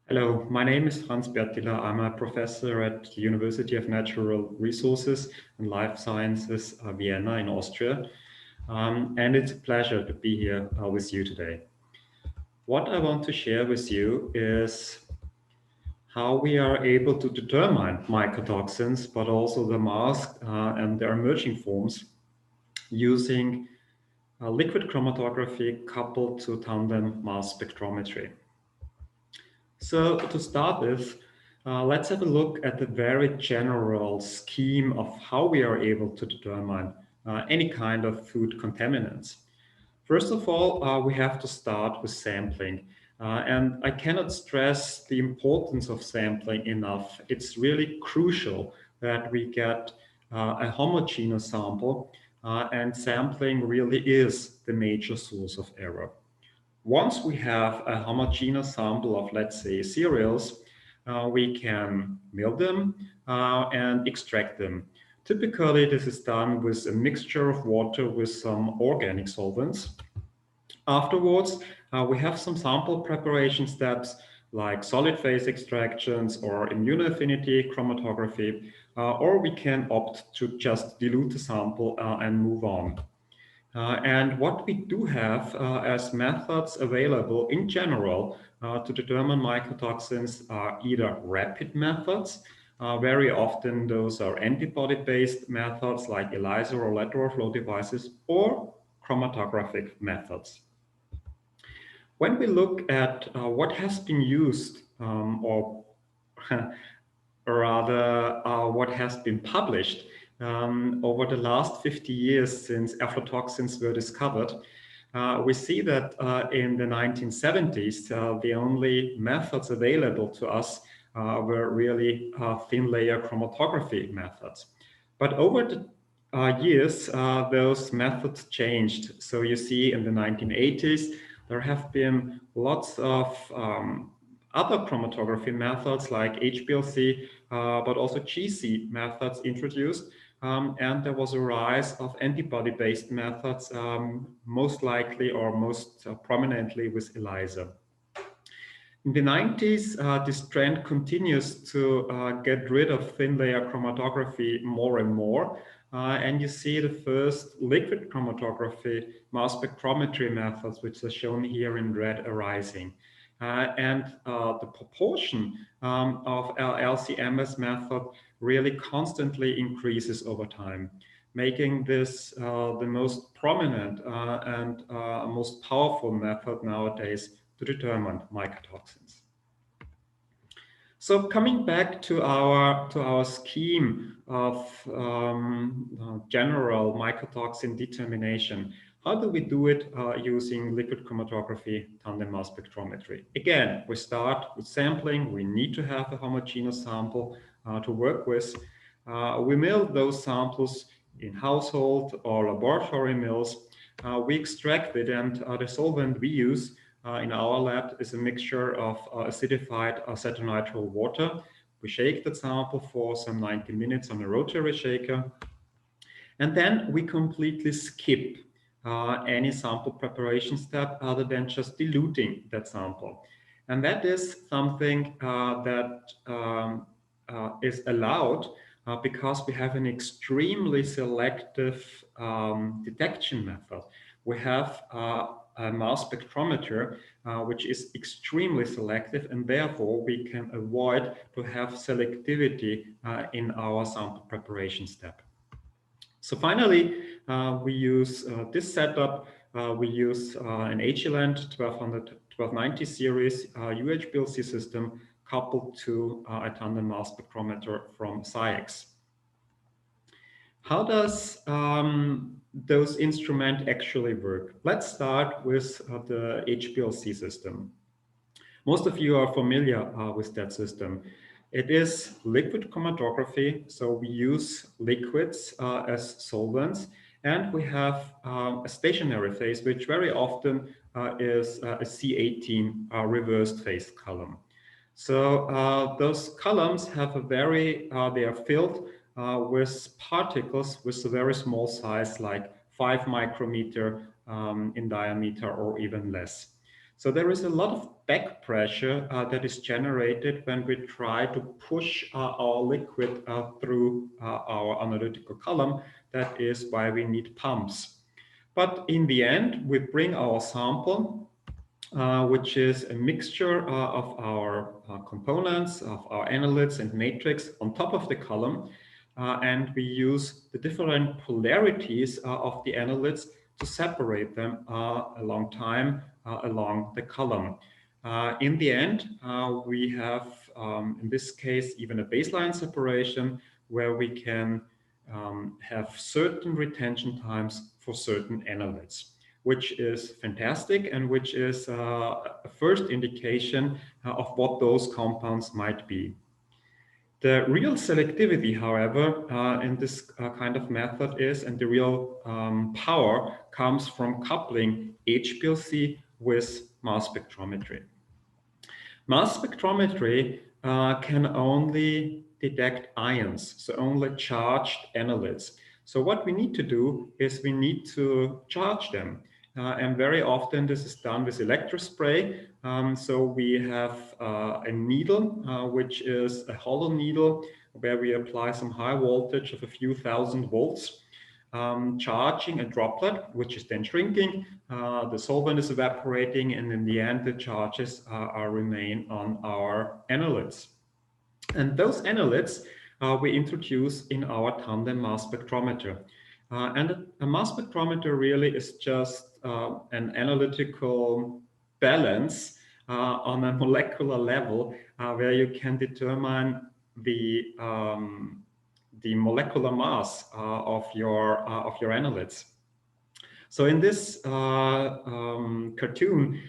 Hello, my name is Berthiller. I'm a professor at the University of Natural Resources and Life Sciences, Vienna in Austria. And it's a pleasure to be here with you today. What I want to share with you is how we are able to determine mycotoxins, but also the masked and their emerging forms using liquid chromatography coupled to tandem mass spectrometry. So to start with, let's have a look at the very general scheme of how we are able to determine any kind of food contaminants. First of all, we have to start with sampling. And I cannot stress the importance of sampling enough. It's really crucial that we get a homogeneous sample, and sampling really is the major source of error. Once we have a homogeneous sample of, let's say, cereals, we can mill them and extract them. Typically, this is done with a mixture of water with some organic solvents. Afterwards, we have some sample preparation steps like solid phase extractions or immunoaffinity chromatography, or we can opt to just dilute the sample and move on. And what we do have as methods available in general to determine mycotoxins are either rapid methods, very often those are antibody-based methods like ELISA or lateral flow devices, or chromatographic methods. When we look at what has been used, or rather what has been published over the last 50 years since aflatoxins were discovered, we see that in the 1970s, the only methods available to us were really thin layer chromatography methods. But over the years, those methods changed. So you see in the 1980s, there have been lots of other chromatography methods like HPLC, but also GC methods introduced. And there was a rise of antibody-based methods, most likely or most prominently with ELISA. In the 90s, this trend continues to get rid of thin layer chromatography more and more. And you see the first liquid chromatography mass spectrometry methods, which are shown here in red, arising. And the proportion of LCMS method really constantly increases over time, making this the most prominent and most powerful method nowadays to determine mycotoxins. So coming back to our scheme of general mycotoxin determination, how do we do it using liquid chromatography tandem mass spectrometry? Again, we start with sampling. We need to have a homogeneous sample to work with. We mill those samples in household or laboratory mills. We extract it, and the solvent we use in our lab is a mixture of acidified acetonitrile water. We shake the sample for some 90 minutes on a rotary shaker. And then we completely skip any sample preparation step other than just diluting that sample. And that is something that is allowed because we have an extremely selective detection method. We have a mass spectrometer, which is extremely selective, and therefore we can avoid to have selectivity in our sample preparation step. So finally, we use this setup. We use an Agilent 1290 series UHPLC system coupled to a tandem mass spectrometer from SciEx. How does those instruments actually work? Let's start with the HPLC system. Most of you are familiar with that system. It is liquid chromatography, so we use liquids as solvents, and we have a stationary phase, which very often is a C18 reversed phase column. So those columns have a they are filled with particles with a very small size, like 5 micrometer in diameter or even less. So there is a lot of back pressure that is generated when we try to push our liquid through our analytical column. That is why we need pumps. But in the end, we bring our sample, which is a mixture of our components, of our analytes and matrix on top of the column. And we use the different polarities of the analytes to separate them a long time along the column. In the end, we have, in this case, even a baseline separation where we can have certain retention times for certain analytes, which is fantastic and which is a first indication of what those compounds might be. The real selectivity, however, in this kind of method is, and the real power comes from coupling HPLC with mass spectrometry. Mass spectrometry can only detect ions, so only charged analytes. So what we need to do is we need to charge them. And very often this is done with electrospray. So we have a needle, which is a hollow needle, where we apply some high voltage of a few thousand volts, charging a droplet, which is then shrinking. The solvent is evaporating, and in the end, the charges remain on our analytes. And those analytes we introduce in our tandem mass spectrometer. And a mass spectrometer really is just an analytical balance on a molecular level where you can determine the molecular mass of your analytes. So in this cartoon,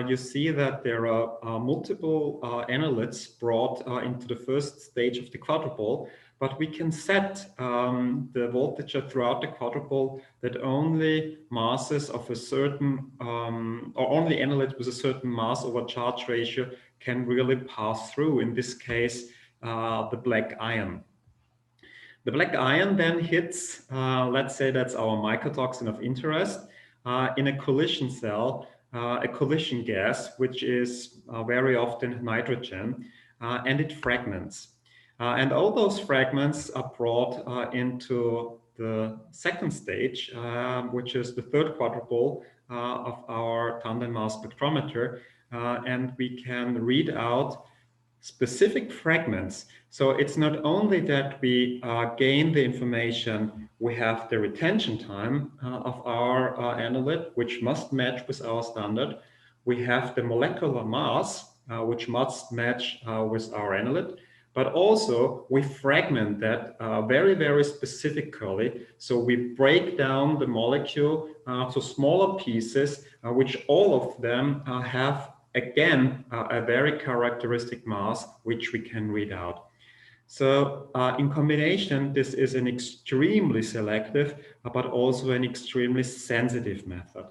you see that there are multiple analytes brought into the first stage of the quadrupole, but we can set the voltage throughout the quadrupole that only masses of a certain, or only analytes with a certain mass over charge ratio can really pass through, in this case, the black ion. The black ion then hits, let's say that's our mycotoxin of interest, in a collision cell, a collision gas, which is very often nitrogen, and it fragments. And all those fragments are brought into the second stage, which is the third quadrupole of our tandem mass spectrometer, and we can read out specific fragments. So it's not only that we gain the information, we have the retention time of our analyte, which must match with our standard. We have the molecular mass, which must match with our analyte, but also we fragment that very, very specifically. So we break down the molecule to smaller pieces, which all of them have again, a very characteristic mass, which we can read out. So in combination, this is an extremely selective, but also an extremely sensitive method.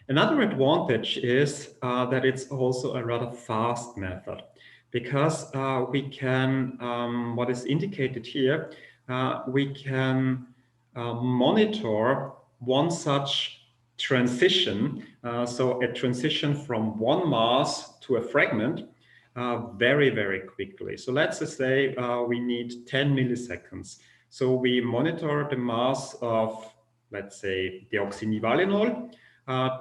Another advantage is that it's also a rather fast method, because we can, what is indicated here, we can monitor one such transition, so a transition from one mass to a fragment very, very quickly. So let's just say we need 10 milliseconds. So we monitor the mass of, let's say, deoxynivalenol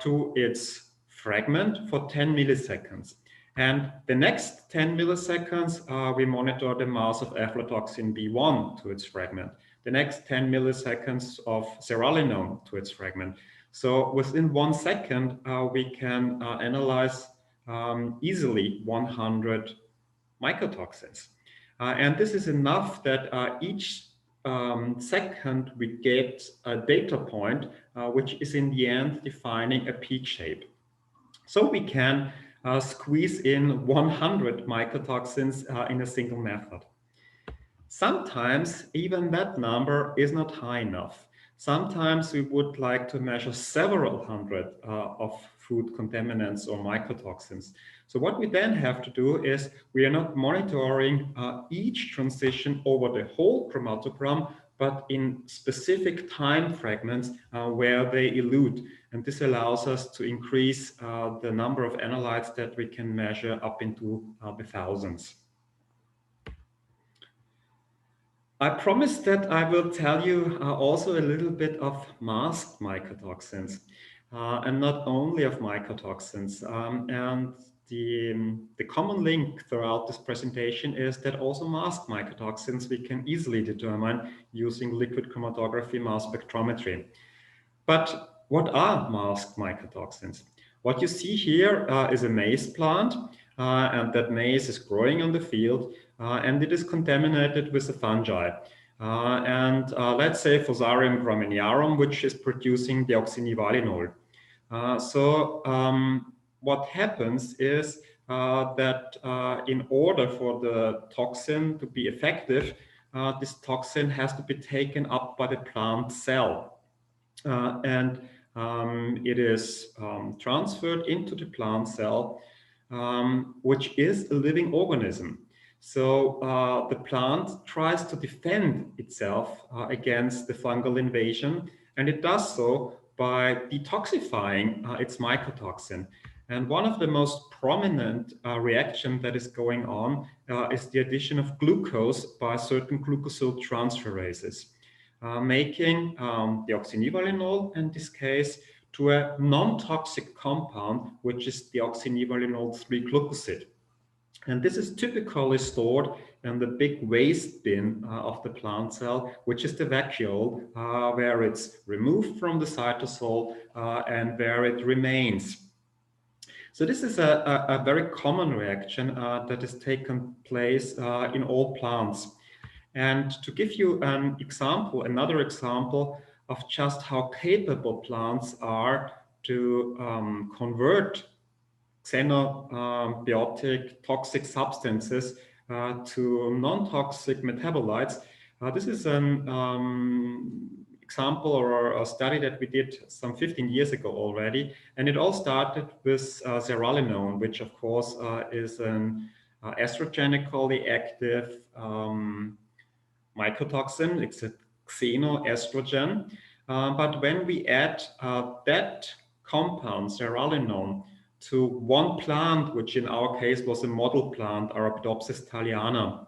to its fragment for 10 milliseconds. And the next 10 milliseconds, we monitor the mass of aflatoxin B1 to its fragment. The next 10 milliseconds of zearalenone to its fragment. So within 1 second, we can analyze easily 100 mycotoxins. And this is enough that each second we get a data point, which is in the end defining a peak shape. So we can squeeze in 100 mycotoxins in a single method. Sometimes even that number is not high enough. Sometimes we would like to measure several hundred of food contaminants or mycotoxins. So what we then have to do is we are not monitoring each transition over the whole chromatogram, but in specific time fragments where they elute. And this allows us to increase the number of analytes that we can measure up into the thousands. I promised that I will tell you also a little bit of masked mycotoxins, and not only of mycotoxins. And the common link throughout this presentation is that also masked mycotoxins we can easily determine using liquid chromatography mass spectrometry. But what are masked mycotoxins? What you see here is a maize plant, and that maize is growing on the field, and it is contaminated with a fungi. Let's say Fusarium graminearum, which is producing deoxynivalenol. What happens is that in order for the toxin to be effective, this toxin has to be taken up by the plant cell. It is transferred into the plant cell, which is a living organism. So the plant tries to defend itself against the fungal invasion, and it does so by detoxifying its mycotoxin. And one of the most prominent reaction that is going on is the addition of glucose by certain glucosyl transferases. Making deoxynivalenol, in this case, to a non-toxic compound, which is deoxynivalenol 3-glucoside. And this is typically stored in the big waste bin of the plant cell, which is the vacuole, where it's removed from the cytosol and where it remains. So this is a very common reaction that has taken place in all plants. And to give you an example, another example of just how capable plants are to convert xenobiotic toxic substances to non-toxic metabolites. This is an example or a study that we did some 15 years ago already. And it all started with zearalenone, which of course is an estrogenically active mycotoxin. It's a xenoestrogen. But when we add that compound, zearalenone, to one plant, which in our case was a model plant, Arabidopsis thaliana,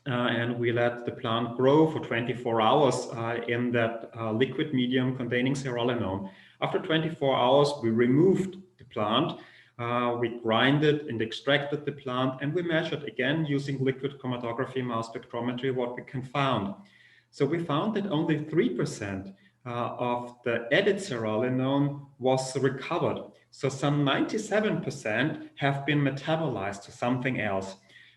and we let the plant grow for 24 hours in that liquid medium containing zearalenone. After 24 hours, we removed the plant, we grinded and extracted the plant, and we measured again using liquid chromatography mass spectrometry what we can find. So we found that only 3% of the added zearalenone was recovered. So some 97% have been metabolized to something else.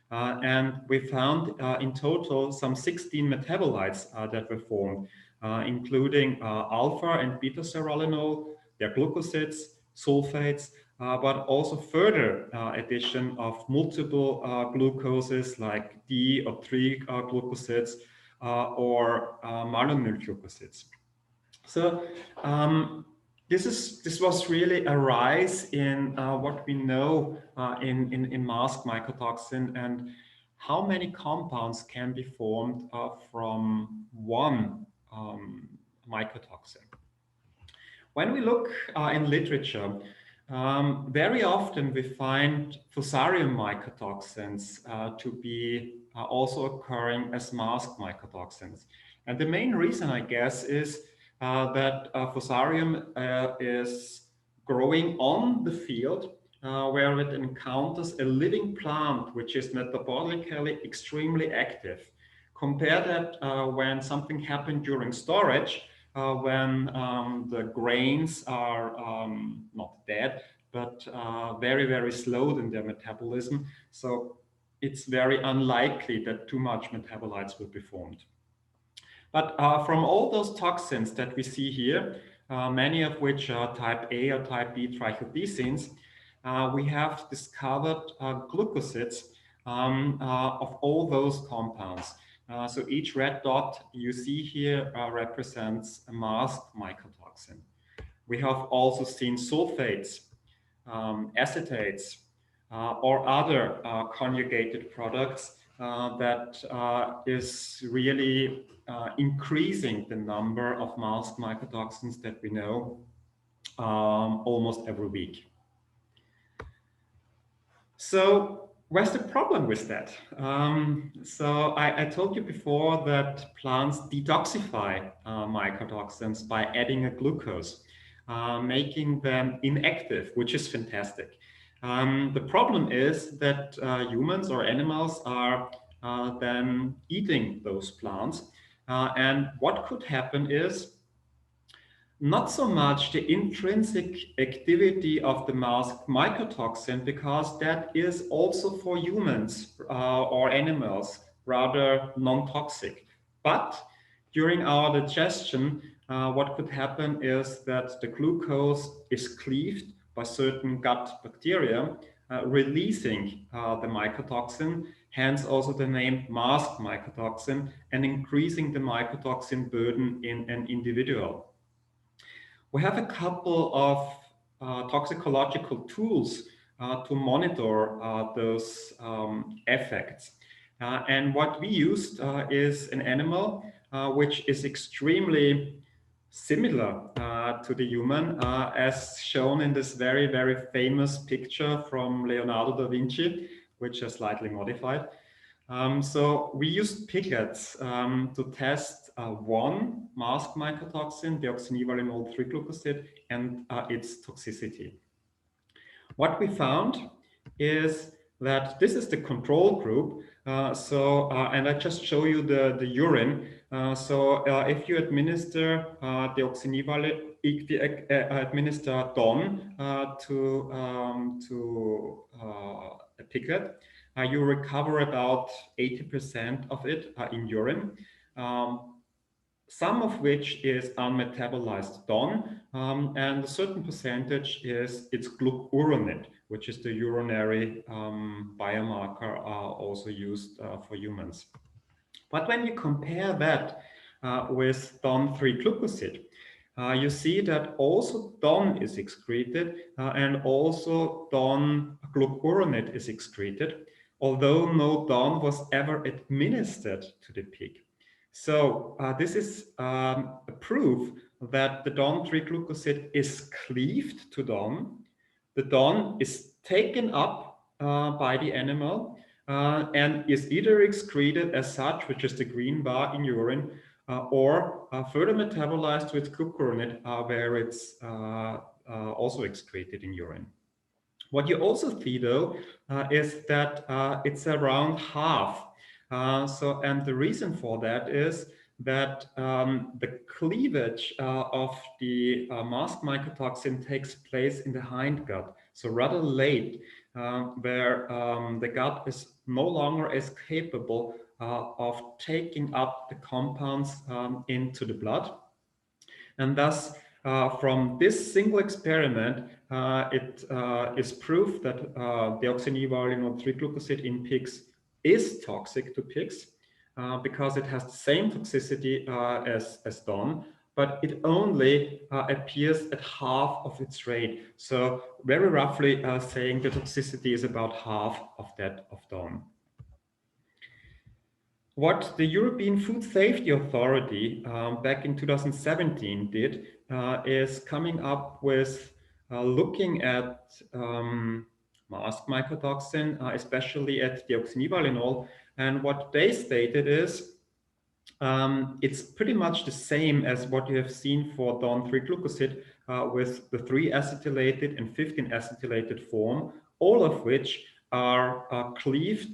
And we found in total some 16 metabolites that were formed, including alpha and beta zearalenol, their glucosides, sulfates, but also further addition of multiple glucoses like D or 3-glucosides or malonyl glucosides. So this was really a rise in what we know in masked mycotoxin and how many compounds can be formed from one mycotoxin. When we look in literature, very often we find Fusarium mycotoxins to be also occurring as masked mycotoxins. And the main reason, I guess, is that Fusarium is growing on the field where it encounters a living plant which is metabolically extremely active. Compare that when something happened during storage, when the grains are not dead, but very, very slow in their metabolism. So it's very unlikely that too much metabolites will be formed. But from all those toxins that we see here, many of which are type A or type B trichodesins, we have discovered glucosides of all those compounds. So each red dot you see here represents a masked mycotoxin. We have also seen sulfates, acetates, or other conjugated products that is really increasing the number of masked mycotoxins that we know almost every week. So where's the problem with that? So I told you before that plants detoxify mycotoxins by adding a glucose, making them inactive, which is fantastic. The problem is that humans or animals are then eating those plants. And what could happen is not so much the intrinsic activity of the masked mycotoxin, because that is also for humans or animals rather non-toxic. But during our digestion, what could happen is that the glucose is cleaved by certain gut bacteria, releasing the mycotoxin, hence also the name masked mycotoxin, and increasing the mycotoxin burden in an individual. We have a couple of toxicological tools to monitor those effects. And what we used is an animal which is extremely similar to the human, as shown in this very, very famous picture from Leonardo da Vinci, which is slightly modified. So we used piglets to test one masked mycotoxin, deoxynivalenol 3-glucoside, and its toxicity. What we found is that this is the control group. And I just show you the urine. If you administer administer DON to a piglet, you recover about 80% of it in urine. Some of which is unmetabolized DON, and a certain percentage is its glucuronate, which is the urinary biomarker also used for humans. But when you compare that with DON 3-glucoside, you see that also DON is excreted and also DON glucuronate is excreted, although no DON was ever administered to the pig. So this is a proof that the DON 3-glucoside is cleaved to DON. The DON is taken up by the animal and is either excreted as such, which is the green bar in urine, or further metabolized with glucuronate, where it's also excreted in urine. What you also see, though, is that it's around half. And the reason for that is that the cleavage of the masked mycotoxin takes place in the hindgut, so rather late, where the gut is no longer as capable of taking up the compounds into the blood. And thus, from this single experiment, it is proof that deoxynivalenol 3-glucoside in pigs is toxic to pigs because it has the same toxicity as DON, but it only appears at half of its rate. So very roughly saying the toxicity is about half of that of DON. What the European Food Safety Authority back in 2017 did is coming up with looking at masked mycotoxin, especially at deoxynivalenol. And what they stated is it's pretty much the same as what you have seen for DON 3-glucoside with the 3-acetylated and 15-acetylated form, all of which are cleaved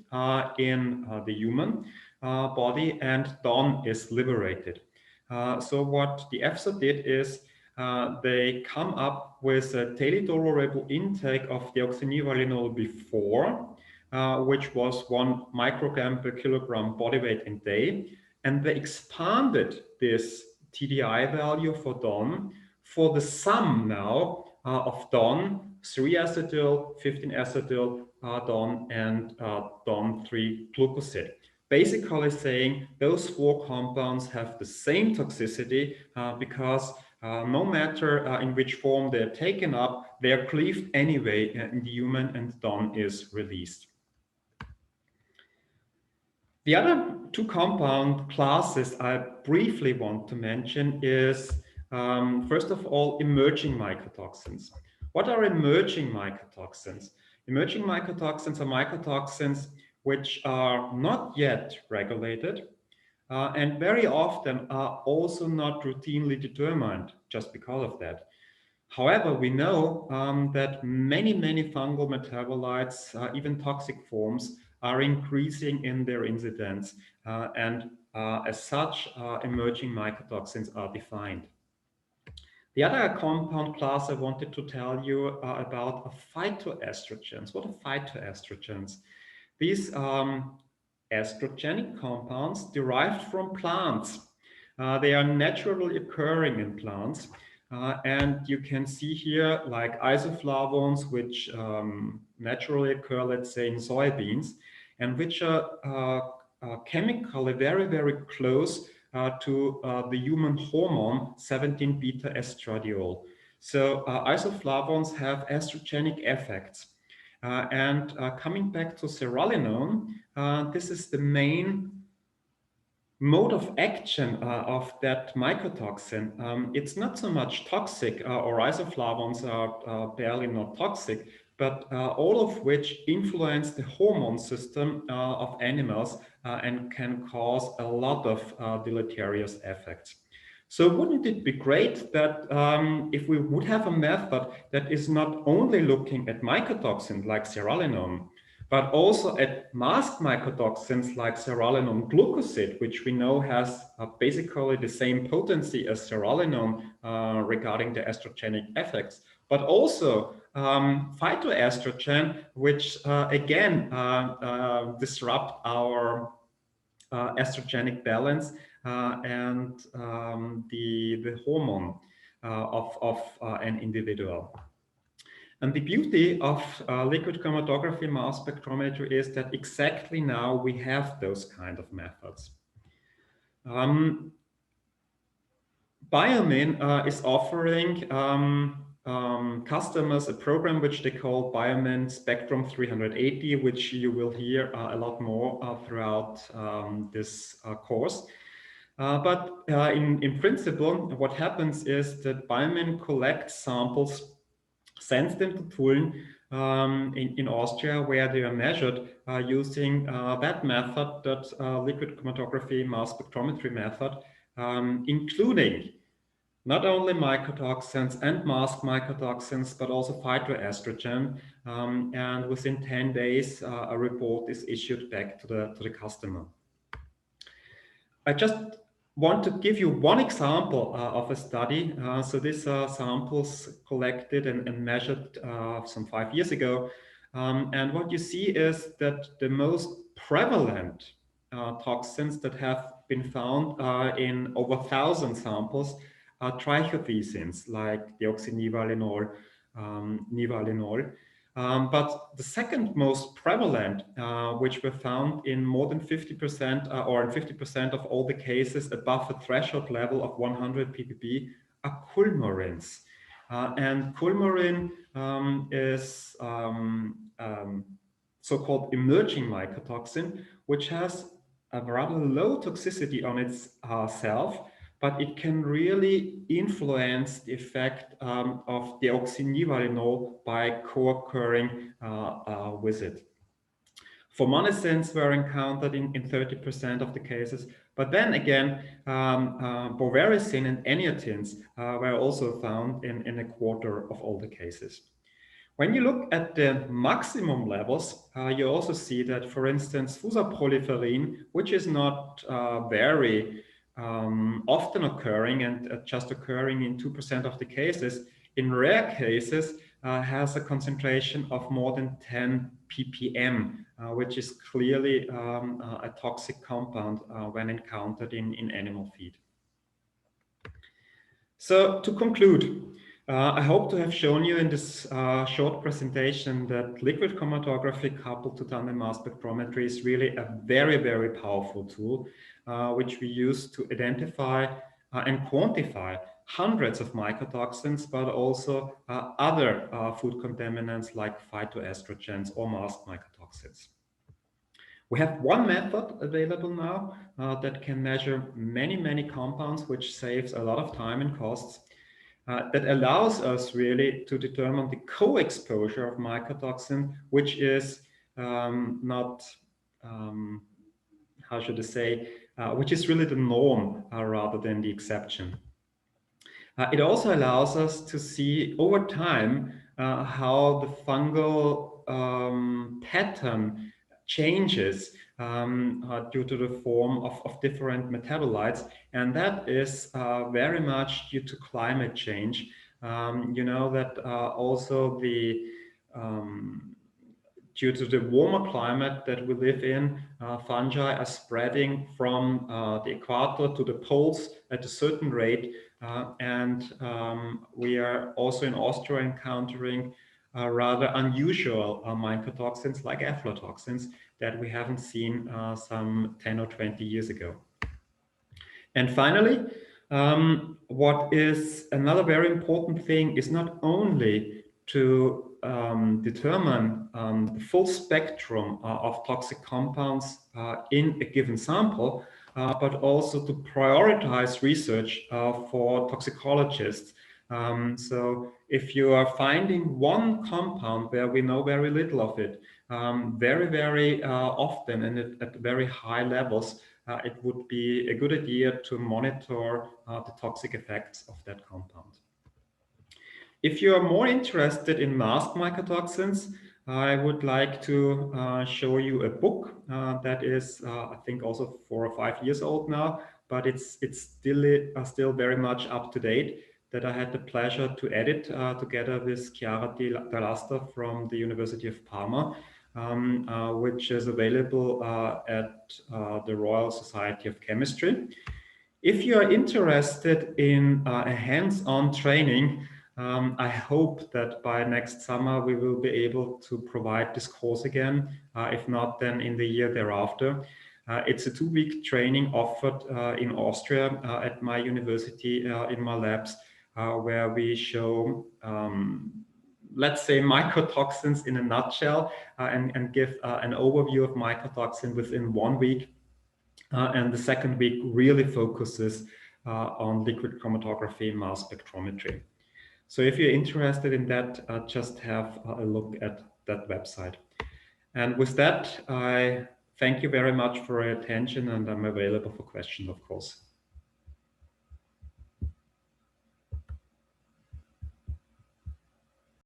in the human body, and DON is liberated. So what the EFSA did is they come up with a daily tolerable intake of deoxynivalenol before, which was 1 microgram per kilogram body weight in day, and they expanded this TDI value for DON for the sum now of DON, 3-acetyl, 15-acetyl DON, and DON 3-glucoside. Basically saying those 4 compounds have the same toxicity because no matter in which form they're taken up, they are cleaved anyway in the human, and DON is released. The other two compound classes I briefly want to mention is, first of all, emerging mycotoxins. What are emerging mycotoxins? Emerging mycotoxins are mycotoxins which are not yet regulated and very often are also not routinely determined just because of that. However, we know that many fungal metabolites, even toxic forms, are increasing in their incidence, and as such, emerging mycotoxins are defined. The other compound class I wanted to tell you about are phytoestrogens. What are phytoestrogens? These estrogenic compounds derived from plants. They are naturally occurring in plants. And you can see here like isoflavones, which naturally occur, let's say, in soybeans, and which are chemically very close to the human hormone 17-beta estradiol. So isoflavones have estrogenic effects. And coming back to zearalenone, this is the main mode of action of that mycotoxin. It's not so much toxic, or isoflavones are barely not toxic, but all of which influence the hormone system of animals and can cause a lot of deleterious effects. So wouldn't it be great that if we would have a method that is not only looking at mycotoxins like zearalenone, but also at masked mycotoxins like zearalenone glucoside, which we know has basically the same potency as zearalenone regarding the estrogenic effects, but also phytoestrogen, which again disrupt our estrogenic balance and the hormone of an individual. And the beauty of liquid chromatography mass spectrometry is that exactly now we have those kind of methods. Biomin is offering customers a program which they call Biomin Spectrum 380, which you will hear a lot more throughout this course. But in principle, what happens is that Biomin collects samples, sends them to Tulln in Austria, where they are measured using that method, that liquid chromatography mass spectrometry method, including not only mycotoxins and masked mycotoxins, but also phytoestrogen. And within 10 days, a report is issued back to the customer. I just want to give you one example of a study. So these are samples collected and measured some 5 years ago. And what you see is that the most prevalent toxins that have been found in over 1,000 samples are trichothecenes like deoxynivalenol, nivalenol. But the second most prevalent, which were found in more than 50% or in 50% of all the cases above a threshold level of 100 ppb, are coumarins. And coumarin is so-called emerging mycotoxin, which has a rather low toxicity on itself, but it can really influence the effect of deoxynivalenol by co-occurring with it. Formonicins were encountered in 30% of the cases, but then again, bovaricin and eniotins were also found in a quarter of all the cases. When you look at the maximum levels, you also see that, for instance, fusaproliferin, which is not very often occurring and just occurring in 2% of the cases, in rare cases has a concentration of more than 10 ppm, which is clearly a toxic compound when encountered in animal feed. So to conclude, I hope to have shown you in this short presentation that liquid chromatography coupled to tandem mass spectrometry is really a very powerful tool, which we use to identify and quantify hundreds of mycotoxins, but also other food contaminants like phytoestrogens or masked mycotoxins. We have one method available now that can measure many compounds, which saves a lot of time and costs. That allows us really to determine the co-exposure of mycotoxin, which is not, how should I say, which is really the norm rather than the exception. It also allows us to see over time how the fungal pattern changes due to the form of different metabolites. And that is very much due to climate change. You know that also um, due to the warmer climate that we live in, fungi are spreading from the equator to the poles at a certain rate. And we are also in Austria encountering rather unusual mycotoxins like aflatoxins that we haven't seen some 10 or 20 years ago. And finally, what is another very important thing is not only to determine the full spectrum of toxic compounds in a given sample, but also to prioritize research for toxicologists. So if you are finding one compound where we know very little of it, very often and at very high levels, it would be a good idea to monitor the toxic effects of that compound. If you are more interested in masked mycotoxins, I would like to show you a book that is, I think, also 4 or 5 years old now, but it's still very much up to date, that I had the pleasure to edit together with Chiara Dall'Asta from the University of Parma, which is available at the Royal Society of Chemistry. If you are interested in a hands-on training, I hope that by next summer we will be able to provide this course again. If not, then in the year thereafter. It's a 2-week training offered in Austria at my university in my labs, where we show, let's say, mycotoxins in a nutshell, and give an overview of mycotoxin within 1 week. And the second week really focuses on liquid chromatography, mass spectrometry. So if you're interested in that, just have a look at that website. And with that, I thank you very much for your attention, and I'm available for questions, of course.